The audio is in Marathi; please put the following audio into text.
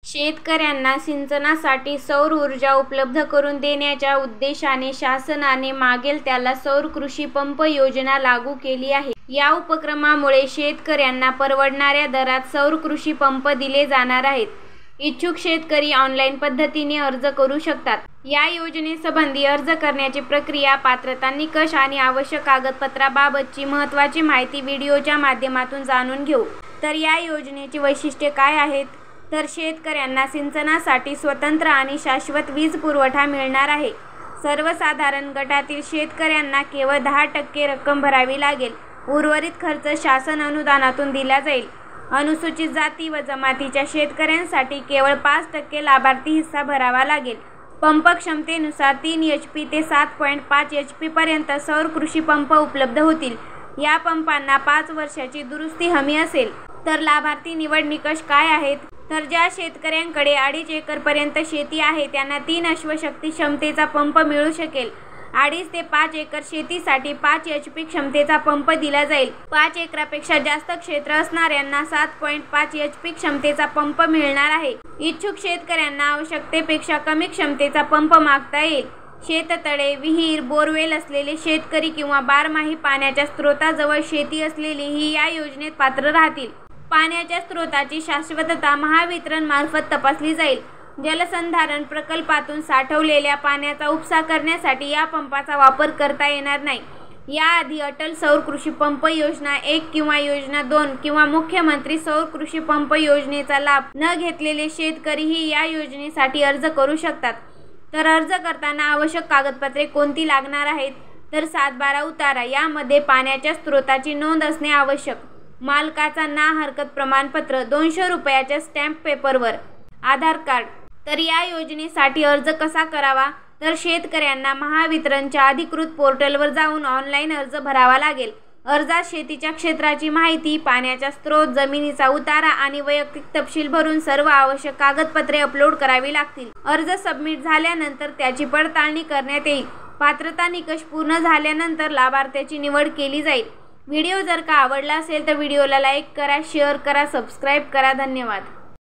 शेतकऱ्यांना सिंचनासाठी सौर ऊर्जा उपलब्ध करून देण्याच्या उद्देशाने शासनाने मागेल त्याला सौर कृषी पंप योजना लागू केली आहे। या उपक्रमामुळे शेतकऱ्यांना परवडणाऱ्या दरात सौर कृषी पंप दिले जाणार आहेत। इच्छुक शेतकरी ऑनलाईन पद्धतीने अर्ज करू शकतात। या योजनेसंबंधी अर्ज करण्याची प्रक्रिया, पात्रता, निकष आणि आवश्यक कागदपत्राबाबतची महत्त्वाची माहिती व्हिडिओच्या माध्यमातून जाणून घेऊ। तर या योजनेची वैशिष्ट्ये काय आहेत? तर शेतकऱ्यांना सिंचनासाठी स्वतंत्र आणि शाश्वत वीज पुरवठा मिळणार आहे। सर्वसाधारण गटातील शेतकऱ्यांना केवळ 10% रक्कम भरावी लागेल। उर्वरित खर्च शासन अनुदानातून दिला जाईल। अनुसूचित जाती व जमातीच्या शेतकऱ्यांसाठी केवळ 5% लाभार्थी हिस्सा भरावा लागेल। पंप क्षमतेनुसार 3 HP ते 7.5 HP पर्यंत सौर कृषी पंप उपलब्ध होतील। या पंपांना 5 वर्षाची दुरुस्ती हमी असेल। तर लाभार्थी निवड निकष काय आहेत? तर ज्या शेतकऱ्यांकडे 2.5 एकरपर्यंत शेती आहे त्यांना 3 अश्वशक्ती क्षमतेचा पंप मिळू शकेल। 2.5 ते 5 एकर शेतीसाठी 5 HP क्षमतेचा पंप दिला जाईल। 5 एकरापेक्षा जास्त क्षेत्र असणाऱ्यांना 7.5 HP क्षमतेचा पंप मिळणार आहे। इच्छुक शेतकऱ्यांना आवश्यकतेपेक्षा कमी क्षमतेचा पंप मागता येईल। शेततळे, विहीर, बोरवेल असलेले शेतकरी किंवा बारमाही पाण्याच्या स्रोताजवळ शेती असलेली ही या योजनेत पात्र राहतील। पाण्याच्या स्रोताची शाश्वतता महावितरण मार्फत तपासली जाईल। जलसंधारण प्रकल्पातून साठवलेल्या पाण्याचा उपसा करण्यासाठी या पंपाचा वापर करता येणार नाही। याआधी अटल सौर कृषी पंप योजना 1 किंवा योजना 2 किंवा मुख्यमंत्री सौर कृषी पंप योजनेचा लाभ न घेतलेले शेतकरीही या योजनेसाठी अर्ज करू शकतात। तर अर्ज करताना आवश्यक कागदपत्रे कोणती लागणार आहेत? तर 7/12 उतारा, यामध्ये पाण्याच्या स्रोताची नोंद असणे आवश्यक। मालकाचा ना हरकत प्रमाणपत्र 200 रुपयाच्या स्टॅम्प पेपरवर, आधार कार्ड। तर या योजनेसाठी अर्ज कसा करावा? तर शेतकऱ्यांना महावितरणच्या अधिकृत पोर्टलवर जाऊन ऑनलाईन अर्ज भरावा लागेल। अर्जात शेतीच्या क्षेत्राची माहिती, पाण्याचा स्रोत, जमिनीचा उतारा आणि वैयक्तिक तपशील भरून सर्व आवश्यक कागदपत्रे अपलोड करावी लागतील। अर्ज सबमिट झाल्यानंतर त्याची पडताळणी करण्यात येईल। पात्रता निकष पूर्ण झाल्यानंतर लाभार्थ्याची निवड केली जाईल। व्हिडिओ जर का आवडला असेल तर व्हिडिओला लाईक करा, शेअर करा, सबस्क्राईब करा। धन्यवाद।